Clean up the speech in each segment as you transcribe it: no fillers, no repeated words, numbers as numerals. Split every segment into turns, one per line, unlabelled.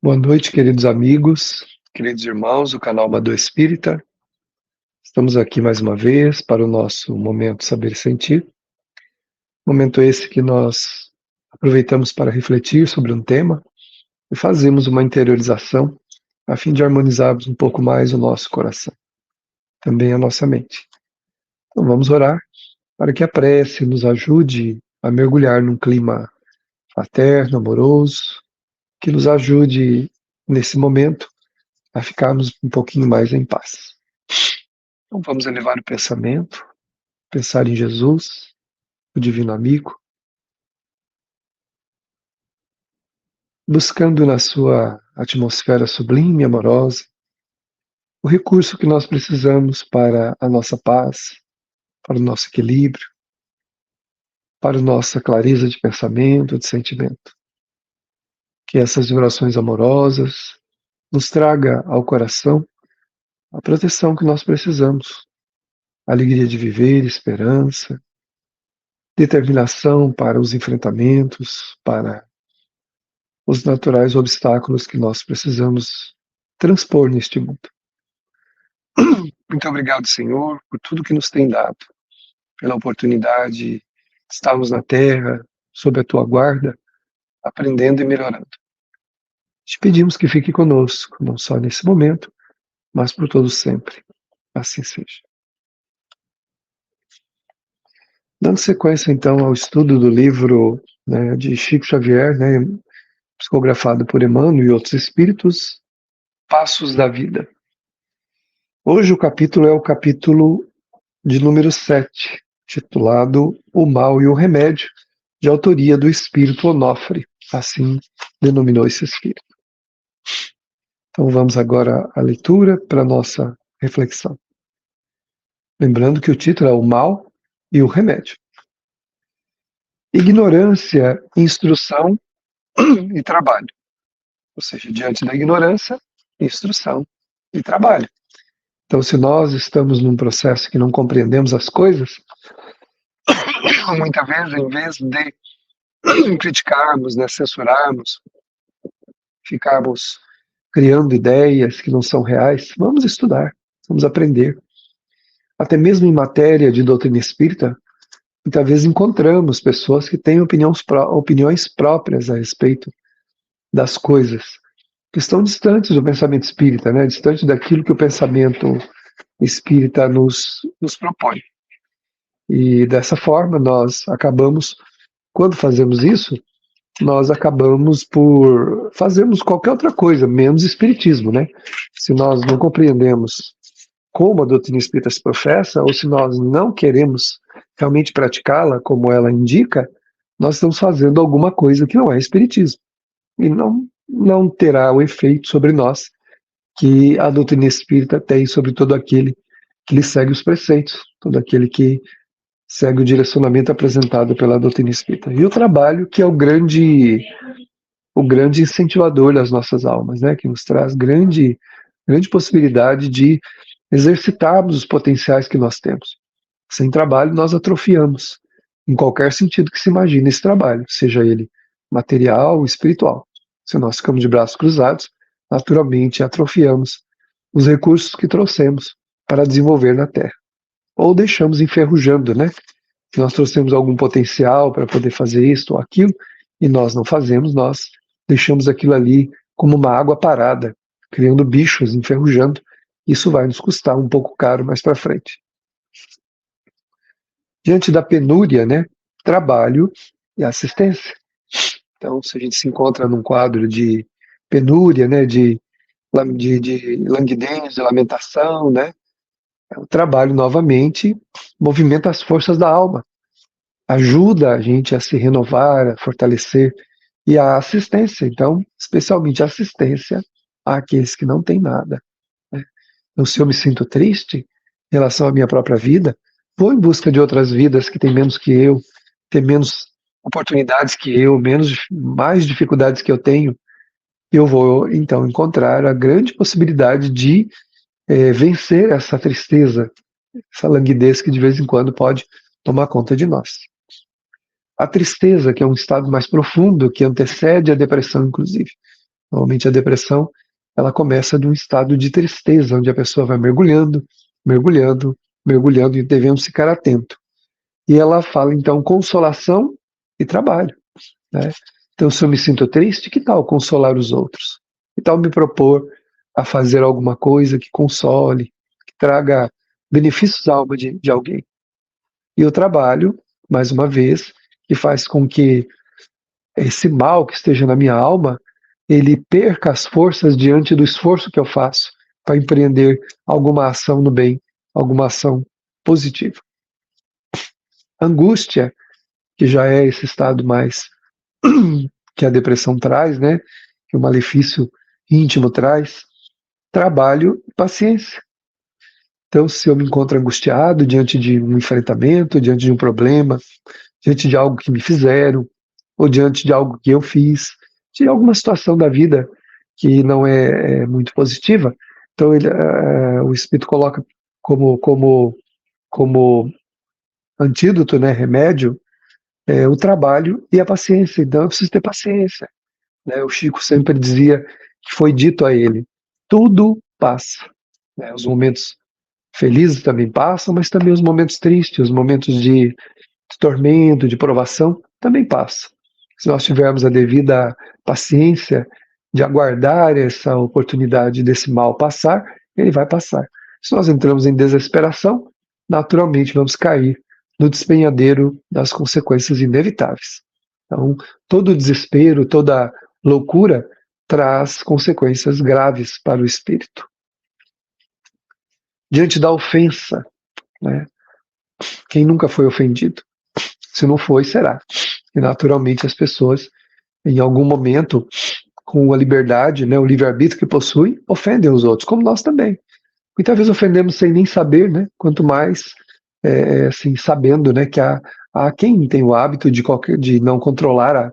Boa noite, queridos amigos, queridos irmãos do canal Amador Espírita. Estamos aqui mais uma vez para o nosso Momento Saber e Sentir. Momento esse que nós aproveitamos para refletir sobre um tema e fazemos uma interiorização a fim de harmonizarmos um pouco mais o nosso coração, também a nossa mente. Então vamos orar para que a prece nos ajude a mergulhar num clima fraterno, amoroso, que nos ajude nesse momento a ficarmos um pouquinho mais em paz. Então vamos elevar o pensamento, pensar em Jesus, o Divino Amigo, buscando na sua atmosfera sublime e amorosa o recurso que nós precisamos para a nossa paz, para o nosso equilíbrio, para a nossa clareza de pensamento, de sentimento. Que essas vibrações amorosas nos traga ao coração a proteção que nós precisamos, a alegria de viver, esperança, determinação para os enfrentamentos, para os naturais obstáculos que nós precisamos transpor neste mundo. Muito obrigado, Senhor, por tudo que nos tem dado, pela oportunidade de estarmos na Terra, sob a Tua guarda, aprendendo e melhorando. Te pedimos que fique conosco, não só nesse momento, mas por todo sempre. Assim seja. Dando sequência, então, ao estudo do livro de Chico Xavier, psicografado por Emmanuel e outros espíritos, Passos da Vida. Hoje o capítulo é o capítulo de número 7, titulado O Mal e o Remédio, de autoria do espírito Onofre, assim denominou esse espírito. Então vamos agora à leitura para a nossa reflexão. Lembrando que o título é O Mal e o Remédio. Ignorância, instrução e trabalho. Ou seja, diante da ignorância, instrução e trabalho. Então, se nós estamos num processo que não compreendemos as coisas, muitas vezes, em vez de criticarmos, censurarmos, ficarmos criando ideias que não são reais, vamos estudar, vamos aprender. Até mesmo em matéria de doutrina espírita, muitas vezes encontramos pessoas que têm opiniões próprias a respeito das coisas, que estão distantes do pensamento espírita, distante daquilo que o pensamento espírita nos propõe. E dessa forma nós acabamos, quando fazemos isso, nós acabamos por fazermos qualquer outra coisa, menos espiritismo, Se nós não compreendemos como a doutrina espírita se professa, ou se nós não queremos realmente praticá-la como ela indica, nós estamos fazendo alguma coisa que não é espiritismo. E não terá o efeito sobre nós que a doutrina espírita tem sobre todo aquele que lhe segue os preceitos, todo aquele que segue o direcionamento apresentado pela doutrina espírita. E o trabalho, que é o grande incentivador das nossas almas, que nos traz grande possibilidade de exercitarmos os potenciais que nós temos. Sem trabalho, nós atrofiamos, em qualquer sentido que se imagine esse trabalho, seja ele material ou espiritual. Se nós ficamos de braços cruzados, naturalmente atrofiamos os recursos que trouxemos para desenvolver na Terra. Ou deixamos enferrujando, Se nós trouxemos algum potencial para poder fazer isto ou aquilo, e nós não fazemos, nós deixamos aquilo ali como uma água parada, criando bichos, enferrujando. Isso vai nos custar um pouco caro mais para frente. Diante da penúria, trabalho e assistência. Então, se a gente se encontra num quadro de penúria, de languidez, de lamentação, o trabalho novamente movimenta as forças da alma, ajuda a gente a se renovar, a fortalecer, e a assistência, então, especialmente a assistência àqueles que não têm nada. Então, se eu me sinto triste em relação à minha própria vida, vou em busca de outras vidas que têm menos que eu, têm menos oportunidades que eu, mais dificuldades que eu tenho. Eu vou, então, encontrar a grande possibilidade de vencer essa tristeza, essa languidez que de vez em quando pode tomar conta de nós. A tristeza, que é um estado mais profundo, que antecede a depressão, inclusive. Normalmente a depressão, ela começa de um estado de tristeza, onde a pessoa vai mergulhando, mergulhando, mergulhando, e devemos ficar atento. E ela fala, então, consolação e trabalho, né? Então, se eu me sinto triste, que tal consolar os outros? Que tal me propor a fazer alguma coisa que console, que traga benefícios à alma de alguém? E o trabalho, mais uma vez, que faz com que esse mal que esteja na minha alma, ele perca as forças diante do esforço que eu faço para empreender alguma ação no bem, alguma ação positiva. Angústia, que já é esse estado mais que a depressão traz, né? Que o malefício íntimo traz. Trabalho e paciência. Então, se eu me encontro angustiado diante de um enfrentamento, diante de um problema, diante de algo que me fizeram, ou diante de algo que eu fiz, de alguma situação da vida que não é muito positiva, então o Espírito coloca como antídoto, né, remédio, o trabalho e a paciência. Então eu preciso ter paciência, né? O Chico sempre dizia que foi dito a ele: tudo passa, né? Os momentos felizes também passam, mas também os momentos tristes, os momentos de tormento, de provação, também passam. Se nós tivermos a devida paciência de aguardar essa oportunidade desse mal passar, ele vai passar. Se nós entramos em desesperação, naturalmente vamos cair no despenhadeiro das consequências inevitáveis. Então, todo desespero, toda loucura traz consequências graves para o espírito. Diante da ofensa, né? Quem nunca foi ofendido? Se não foi, será. E naturalmente as pessoas, em algum momento, com a liberdade, né, o livre-arbítrio que possuem, ofendem os outros, como nós também. Muitas vezes ofendemos sem nem saber, né? Quanto mais assim, sabendo, né, que há quem tem o hábito de não controlar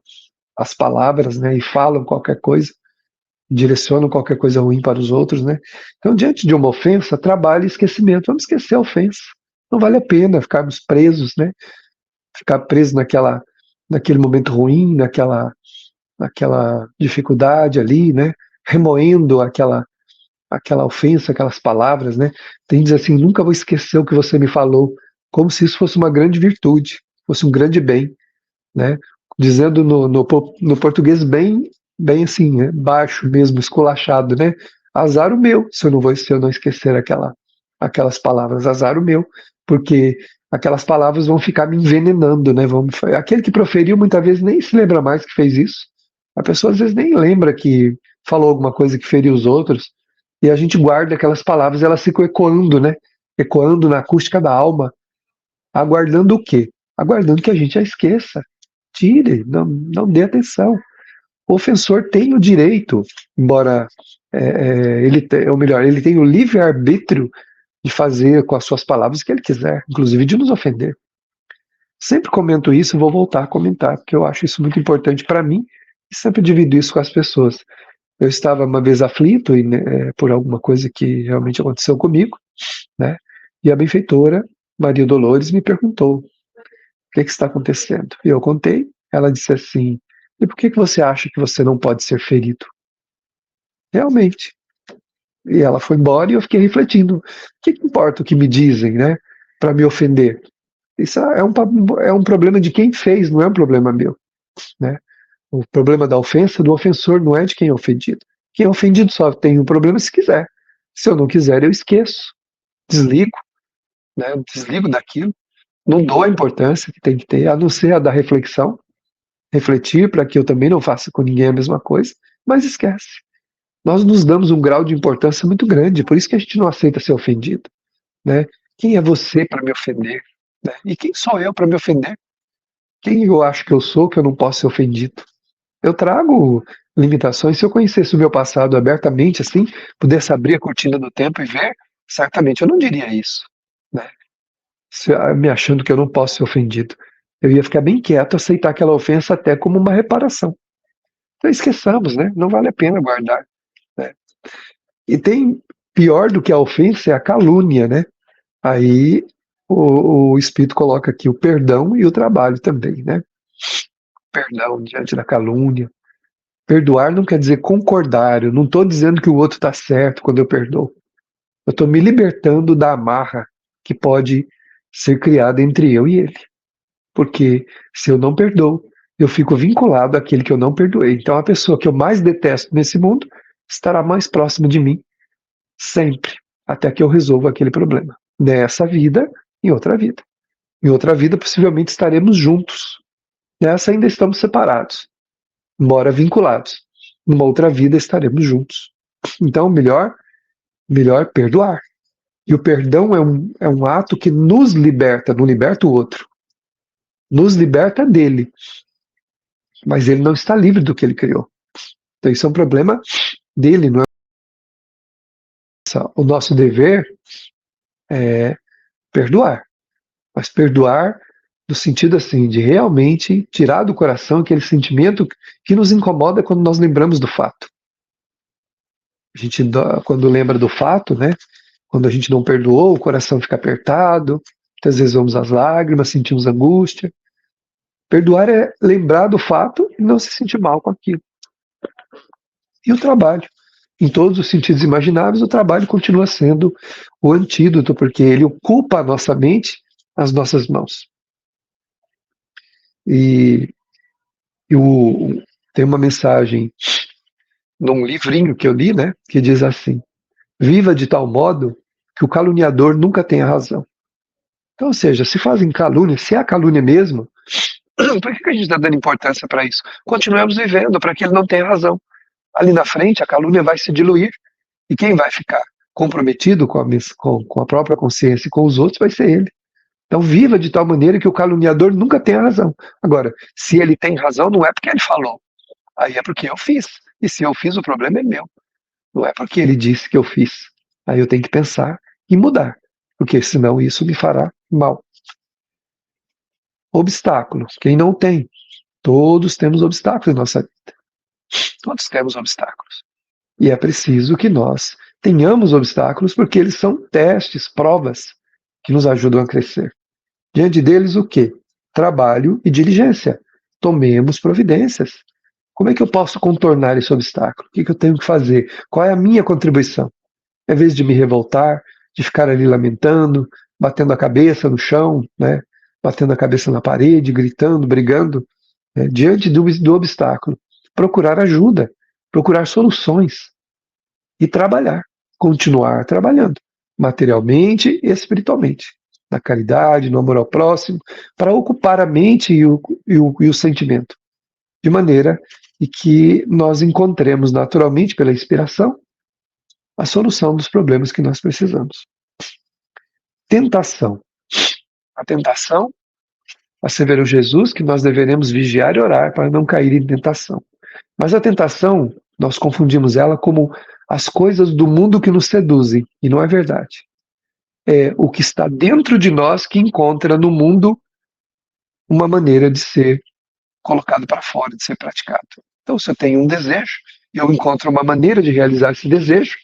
as palavras, né, e falam qualquer coisa, direcionam qualquer coisa ruim para os outros, né? Então, diante de uma ofensa, trabalho e esquecimento. Vamos esquecer a ofensa. Não vale a pena ficarmos presos, né? Ficar preso naquele momento ruim, naquela dificuldade ali, né? Remoendo aquela ofensa, aquelas palavras, né? Tem diz assim: nunca vou esquecer o que você me falou, como se isso fosse uma grande virtude, fosse um grande bem, né? Dizendo no português bem assim, né? Baixo mesmo, esculachado, né? Azar o meu, se eu não esquecer aquelas palavras, azar o meu, porque aquelas palavras vão ficar me envenenando, né? Aquele que proferiu muitas vezes nem se lembra mais que fez isso. A pessoa às vezes nem lembra que falou alguma coisa que feriu os outros, e a gente guarda aquelas palavras, elas ficam ecoando, né? Ecoando na acústica da alma, aguardando o quê? Aguardando que a gente a esqueça. Tire, não dê atenção. O ofensor tem o direito, embora ou melhor, ele tem o livre-arbítrio de fazer com as suas palavras o que ele quiser, inclusive de nos ofender. Sempre comento isso e vou voltar a comentar, porque eu acho isso muito importante para mim e sempre divido isso com as pessoas. Eu estava uma vez aflito por alguma coisa que realmente aconteceu comigo, né? E a benfeitora, Maria Dolores, me perguntou: o que está acontecendo? E eu contei. Ela disse assim: e por que você acha que você não pode ser ferido? Realmente. E ela foi embora e eu fiquei refletindo: o que importa o que me dizem, né? Para me ofender? Isso é um problema de quem fez, não é um problema meu, né? O problema da ofensa do ofensor não é de quem é ofendido. Quem é ofendido só tem um problema se quiser. Se eu não quiser, eu esqueço, desligo, né? Eu desligo daquilo, não dou a importância que tem que ter, a não ser a da reflexão, refletir para que eu também não faça com ninguém a mesma coisa, mas esquece. Nós nos damos um grau de importância muito grande, por isso que a gente não aceita ser ofendido, né? Quem é você para me ofender? Né? E quem sou eu para me ofender? Quem eu acho que eu sou que eu não posso ser ofendido? Eu trago limitações. Se eu conhecesse o meu passado abertamente, assim, pudesse abrir a cortina do tempo e ver, certamente eu não diria isso, né? Me achando que eu não posso ser ofendido. Eu ia ficar bem quieto, aceitar aquela ofensa até como uma reparação. Então esqueçamos, né? Não vale a pena guardar, né? E tem pior do que a ofensa é a calúnia, né? Aí o Espírito coloca aqui o perdão e o trabalho também, né? Perdão diante da calúnia. Perdoar não quer dizer concordar. Eu não estou dizendo que o outro está certo quando eu perdoo. Eu estou me libertando da amarra que pode ser criada entre eu e ele. Porque se eu não perdoo, eu fico vinculado àquele que eu não perdoei. Então a pessoa que eu mais detesto nesse mundo estará mais próxima de mim sempre, até que eu resolva aquele problema. Nessa vida, em outra vida. Em outra vida, possivelmente estaremos juntos. Nessa ainda estamos separados, embora vinculados. Numa outra vida estaremos juntos. Então, melhor perdoar. E o perdão é um ato que nos liberta, não liberta o outro. Nos liberta dele. Mas ele não está livre do que ele criou. Então isso é um problema dele, não é? O nosso dever é perdoar. Mas perdoar no sentido assim, de realmente tirar do coração aquele sentimento que nos incomoda quando nós lembramos do fato. A gente, quando lembra do fato, né? Quando a gente não perdoou, o coração fica apertado, muitas vezes vamos às lágrimas, sentimos angústia. Perdoar é lembrar do fato e não se sentir mal com aquilo. E o trabalho. Em todos os sentidos imagináveis, o trabalho continua sendo o antídoto, porque ele ocupa a nossa mente, as nossas mãos. E tem uma mensagem num livrinho que eu li, né, que diz assim: viva de tal modo que o caluniador nunca tenha razão. Então, ou seja, se fazem calúnia, se é calúnia mesmo, por que a gente está dando importância para isso? Continuemos vivendo para que ele não tenha razão. Ali na frente, a calúnia vai se diluir e quem vai ficar comprometido com a própria consciência e com os outros vai ser ele. Então, viva de tal maneira que o caluniador nunca tenha razão. Agora, se ele tem razão, não é porque ele falou, aí é porque eu fiz. E se eu fiz, o problema é meu. Não é porque ele disse que eu fiz. Aí eu tenho que pensar e mudar, porque senão isso me fará mal. Obstáculos. Quem não tem? Todos temos obstáculos em nossa vida. Todos temos obstáculos. E é preciso que nós tenhamos obstáculos, porque eles são testes, provas que nos ajudam a crescer. Diante deles, o quê? Trabalho e diligência. Tomemos providências. Como é que eu posso contornar esse obstáculo? O que eu tenho que fazer? Qual é a minha contribuição? Em vez de me revoltar, de ficar ali lamentando, batendo a cabeça no chão, né? Batendo a cabeça na parede, gritando, brigando, né? Diante do obstáculo, procurar ajuda, procurar soluções e trabalhar, continuar trabalhando, materialmente e espiritualmente, na caridade, no amor ao próximo, para ocupar a mente e o sentimento, de maneira que nós encontremos naturalmente, pela inspiração, a solução dos problemas que nós precisamos. Tentação. A tentação, asseverou Jesus que nós deveremos vigiar e orar para não cair em tentação. Mas a tentação, nós confundimos ela como as coisas do mundo que nos seduzem, e não é verdade. É o que está dentro de nós que encontra no mundo uma maneira de ser colocado para fora, de ser praticado. Então, se eu tenho um desejo, e eu encontro uma maneira de realizar esse desejo,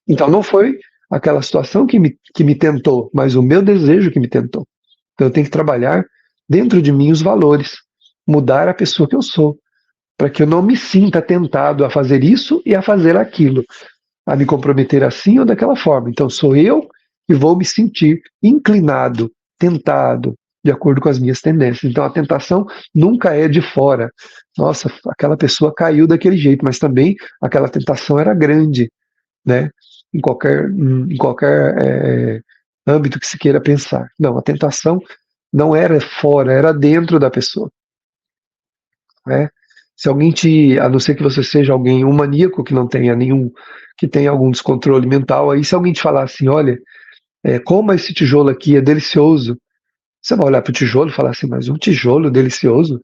então não foi aquela situação que me tentou, mas o meu desejo que me tentou. Então eu tenho que trabalhar dentro de mim os valores, mudar a pessoa que eu sou, para que eu não me sinta tentado a fazer isso e a fazer aquilo, a me comprometer assim ou daquela forma. Então sou eu que vou me sentir inclinado, tentado, de acordo com as minhas tendências. Então a tentação nunca é de fora. Nossa, aquela pessoa caiu daquele jeito, mas também aquela tentação era grande, né? Em qualquer âmbito que se queira pensar. Não, a tentação não era fora, era dentro da pessoa. Né? Se alguém a não ser que você seja alguém, um maníaco que não tenha nenhum, que tenha algum descontrole mental, aí se alguém te falar assim, olha, coma esse tijolo aqui, é delicioso, você vai olhar para o tijolo e falar assim, mas um tijolo delicioso?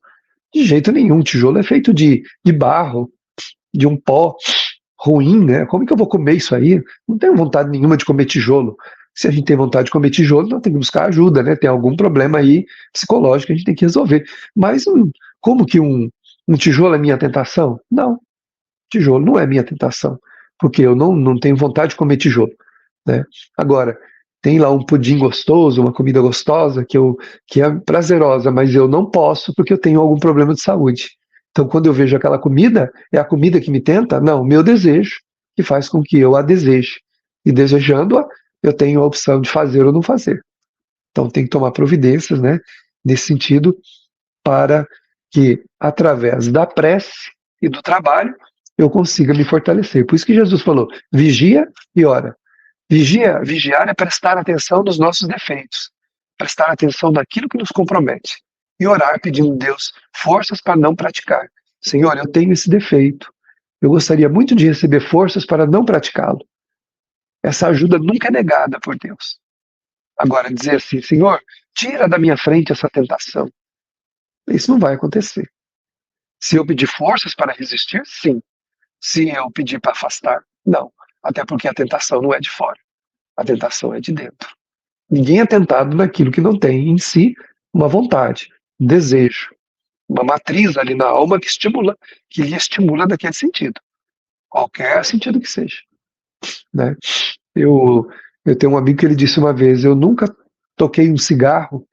De jeito nenhum, tijolo é feito de barro, de um pó ruim, né? Como é que eu vou comer isso aí? Não tenho vontade nenhuma de comer tijolo. Se a gente tem vontade de comer tijolo, nós temos que buscar ajuda, né? Tem algum problema aí psicológico que a gente tem que resolver. Mas como que um tijolo é minha tentação? Não, tijolo não é minha tentação, porque eu não tenho vontade de comer tijolo, né? Agora, tem lá um pudim gostoso, uma comida gostosa que é prazerosa, mas eu não posso porque eu tenho algum problema de saúde. Então, quando eu vejo aquela comida, é a comida que me tenta? Não, o meu desejo, que faz com que eu a deseje. E desejando-a, eu tenho a opção de fazer ou não fazer. Então, tem que tomar providências, né, nesse sentido, para que, através da prece e do trabalho, eu consiga me fortalecer. Por isso que Jesus falou, vigia e ora. Vigiar é prestar atenção nos nossos defeitos, prestar atenção naquilo que nos compromete e orar pedindo a Deus forças para não praticar. Senhor, eu tenho esse defeito. Eu gostaria muito de receber forças para não praticá-lo. Essa ajuda nunca é negada por Deus. Agora, dizer assim, Senhor, tira da minha frente essa tentação. Isso não vai acontecer. Se eu pedir forças para resistir, sim. Se eu pedir para afastar, não. Até porque a tentação não é de fora. A tentação é de dentro. Ninguém é tentado naquilo que não tem em si uma vontade, um desejo, uma matriz ali na alma que lhe estimula daquele sentido. Qualquer sentido que seja. Né? Eu tenho um amigo que ele disse uma vez, eu nunca toquei um cigarro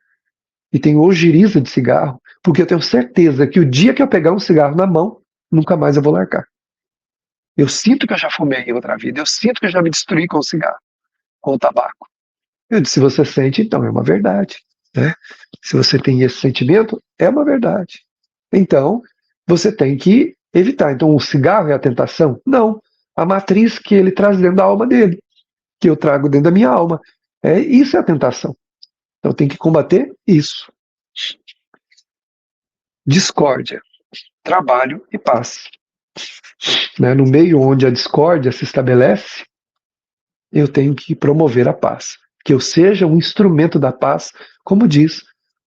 e tenho ojeriza de cigarro, porque eu tenho certeza que o dia que eu pegar um cigarro na mão, nunca mais eu vou largar. Eu sinto que eu já fumei em outra vida, eu sinto que eu já me destruí com o cigarro, com o tabaco. Eu disse, se você sente, então é uma verdade. Né? Se você tem esse sentimento, é uma verdade. Então, você tem que evitar. Então, o cigarro é a tentação? Não. A matriz que ele traz dentro da alma dele, que eu trago dentro da minha alma. Isso é a tentação. Então, tem que combater isso. Discórdia, trabalho e paz. Né? No meio onde a discórdia se estabelece, eu tenho que promover a paz. Que eu seja um instrumento da paz, como diz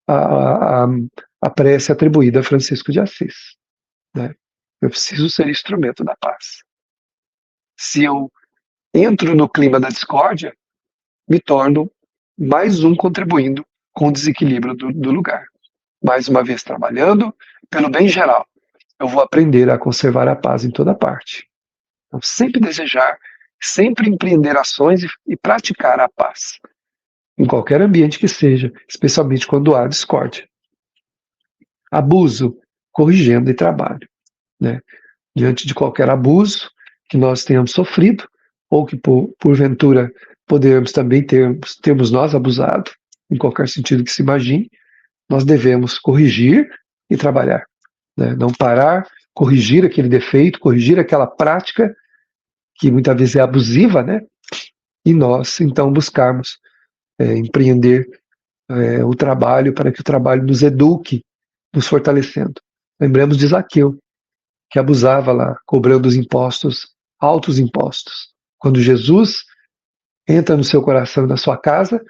a prece atribuída a Francisco de Assis. Né? Eu preciso ser instrumento da paz. Se eu entro no clima da discórdia, me torno mais um contribuindo com o desequilíbrio do lugar. Mais uma vez trabalhando pelo bem geral. Eu vou aprender a conservar a paz em toda parte. Então, sempre desejar, sempre empreender ações e praticar a paz. Em qualquer ambiente que seja, especialmente quando há discórdia. Abuso, corrigendo e trabalho. Né? Diante de qualquer abuso que nós tenhamos sofrido, ou que porventura podemos também termos nós abusado, em qualquer sentido que se imagine, nós devemos corrigir e trabalhar. Né? Não parar, corrigir aquele defeito, corrigir aquela prática que muitas vezes é abusiva, né? E nós, então, buscarmos empreender o trabalho para que o trabalho nos eduque, nos fortalecendo. Lembramos de Zaqueu, que abusava lá, cobrando os impostos, altos impostos. Quando Jesus entra no seu coração e na sua casa,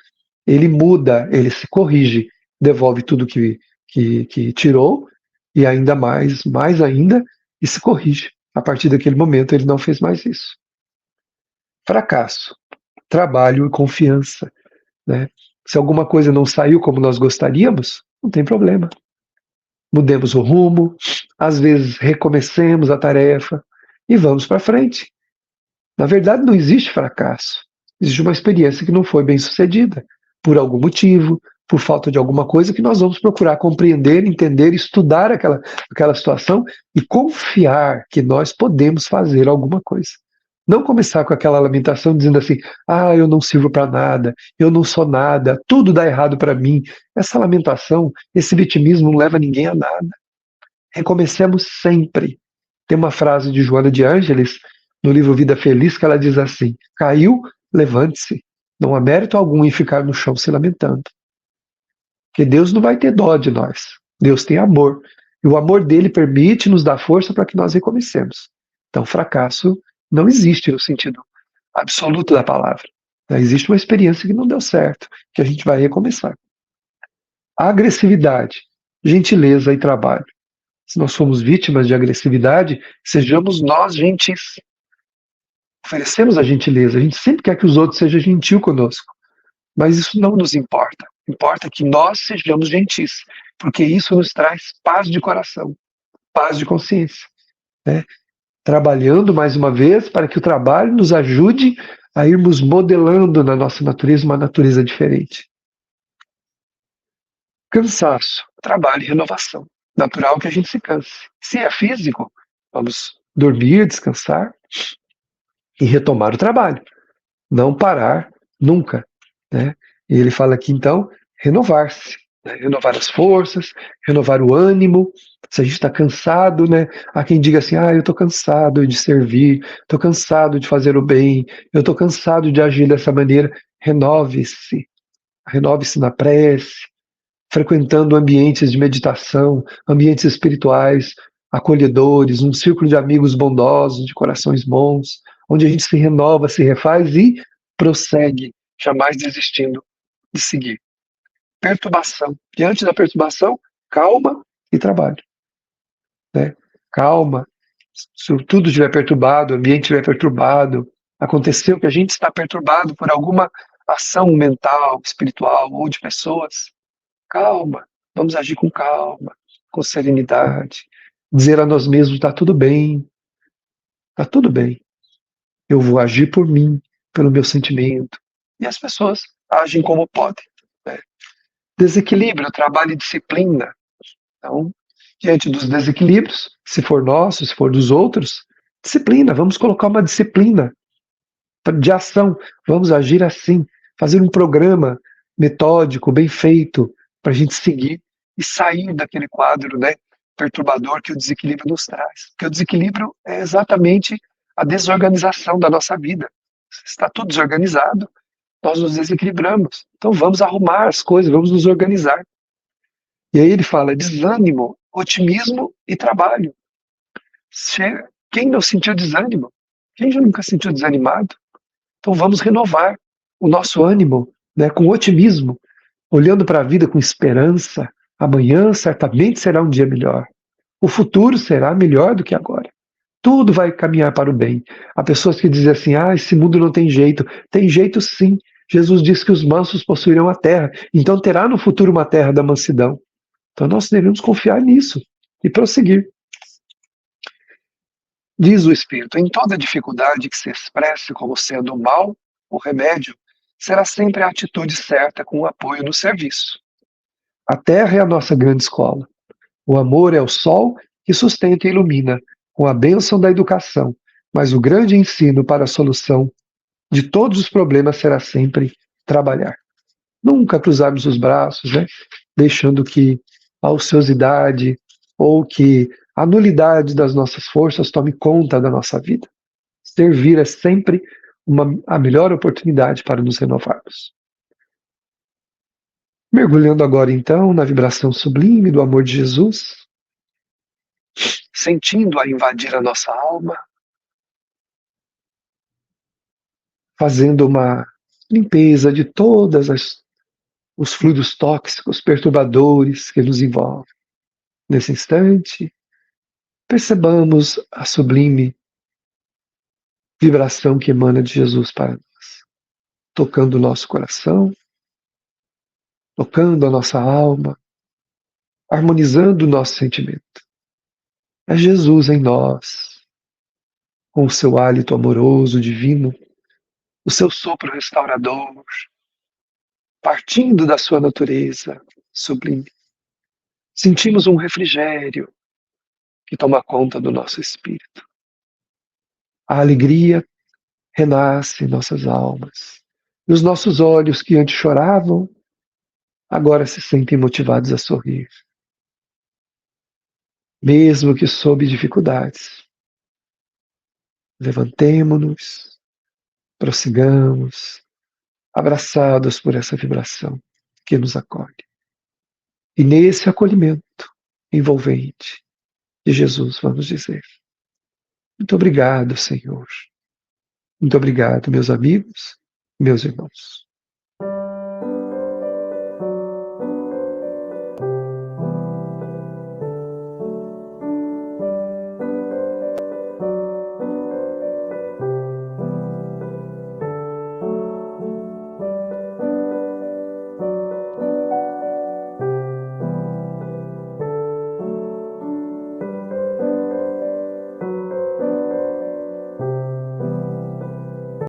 ele muda, ele se corrige, devolve tudo que tirou, e ainda mais ainda, e se corrige. A partir daquele momento, ele não fez mais isso. Fracasso, trabalho e confiança. Né? Se alguma coisa não saiu como nós gostaríamos, não tem problema. Mudemos o rumo, às vezes recomecemos a tarefa e vamos para frente. Na verdade, não existe fracasso. Existe uma experiência que não foi bem sucedida, por algum motivo, por falta de alguma coisa, que nós vamos procurar compreender, entender, estudar aquela situação e confiar que nós podemos fazer alguma coisa. Não começar com aquela lamentação dizendo assim, eu não sirvo para nada, eu não sou nada, tudo dá errado para mim. Essa lamentação, esse vitimismo não leva ninguém a nada. Recomecemos sempre. Tem uma frase de Joana de Ângeles, no livro Vida Feliz, que ela diz assim, caiu, levante-se. Não há mérito algum em ficar no chão se lamentando. Porque Deus não vai ter dó de nós. Deus tem amor. E o amor dele permite nos dar força para que nós recomecemos. Então, fracasso não existe no sentido absoluto da palavra. Existe uma experiência que não deu certo, que a gente vai recomeçar. Agressividade, gentileza e trabalho. Se nós somos vítimas de agressividade, sejamos nós gentis. Oferecemos a gentileza. A gente sempre quer que os outros sejam gentil conosco. Mas isso não nos importa. Importa que nós sejamos gentis, porque isso nos traz paz de coração, paz de consciência. Né? Trabalhando mais uma vez para que o trabalho nos ajude a irmos modelando na nossa natureza uma natureza diferente. Cansaço, trabalho e renovação. natural que a gente se canse. Se é físico, vamos dormir, descansar e retomar o trabalho. Não parar nunca, né? E ele fala aqui, então, renovar-se, né? Renovar as forças, renovar o ânimo. Se a gente está cansado, né? Há quem diga assim, eu estou cansado de servir, estou cansado de fazer o bem, eu estou cansado de agir dessa maneira. Renove-se, renove-se na prece, frequentando ambientes de meditação, ambientes espirituais, acolhedores, um círculo de amigos bondosos, de corações bons, onde a gente se renova, se refaz e prossegue, jamais desistindo de seguir. Perturbação. Diante da perturbação, calma e trabalho. Né? Calma. Se tudo estiver perturbado, o ambiente estiver perturbado, aconteceu que a gente está perturbado por alguma ação mental, espiritual ou de pessoas, calma, vamos agir com calma, com serenidade, dizer a nós mesmos: está tudo bem, eu vou agir por mim, pelo meu sentimento. E as pessoas agem como podem. Né? Desequilíbrio, trabalho e disciplina. Então, diante dos desequilíbrios, se for nosso, se for dos outros, disciplina, vamos colocar uma disciplina de ação, vamos agir assim, fazer um programa metódico, bem feito, para a gente seguir e sair daquele quadro, né, perturbador que o desequilíbrio nos traz. Porque o desequilíbrio é exatamente a desorganização da nossa vida. Está tudo desorganizado, nós nos desequilibramos. Então vamos arrumar as coisas, vamos nos organizar. E aí ele fala desânimo, otimismo e trabalho. Quem não sentiu desânimo? Quem já nunca sentiu desanimado? Então vamos renovar o nosso ânimo, né, com otimismo, olhando para a vida com esperança. Amanhã certamente será um dia melhor. O futuro será melhor do que agora. Tudo vai caminhar para o bem. Há pessoas que dizem assim: esse mundo não tem jeito. Tem jeito sim. Jesus disse que os mansos possuirão a terra. Então terá no futuro uma terra da mansidão. Então nós devemos confiar nisso e prosseguir. Diz o Espírito: em toda dificuldade que se expresse como sendo o mal, o remédio será sempre a atitude certa com o apoio no serviço. A terra é a nossa grande escola. O amor é o sol que sustenta e ilumina, com a bênção da educação, mas o grande ensino para a solução de todos os problemas será sempre trabalhar. Nunca cruzarmos os braços, né? Deixando que a ociosidade ou que a nulidade das nossas forças tome conta da nossa vida. Servir é sempre a melhor oportunidade para nos renovarmos. Mergulhando agora, então, na vibração sublime do amor de Jesus, sentindo-a invadir a nossa alma, fazendo uma limpeza de todos os fluidos tóxicos, perturbadores que nos envolvem. Nesse instante, percebamos a sublime vibração que emana de Jesus para nós, tocando o nosso coração, tocando a nossa alma, harmonizando o nosso sentimento. É Jesus em nós, com o seu hálito amoroso, divino, o seu sopro restaurador, partindo da sua natureza sublime. Sentimos um refrigério que toma conta do nosso espírito. A alegria renasce em nossas almas. E os nossos olhos que antes choravam, agora se sentem motivados a sorrir. Mesmo que sob dificuldades. Levantemo-nos, prossigamos, abraçados por essa vibração que nos acolhe. E nesse acolhimento envolvente de Jesus, vamos dizer: muito obrigado, Senhor. Muito obrigado, meus amigos, meus irmãos.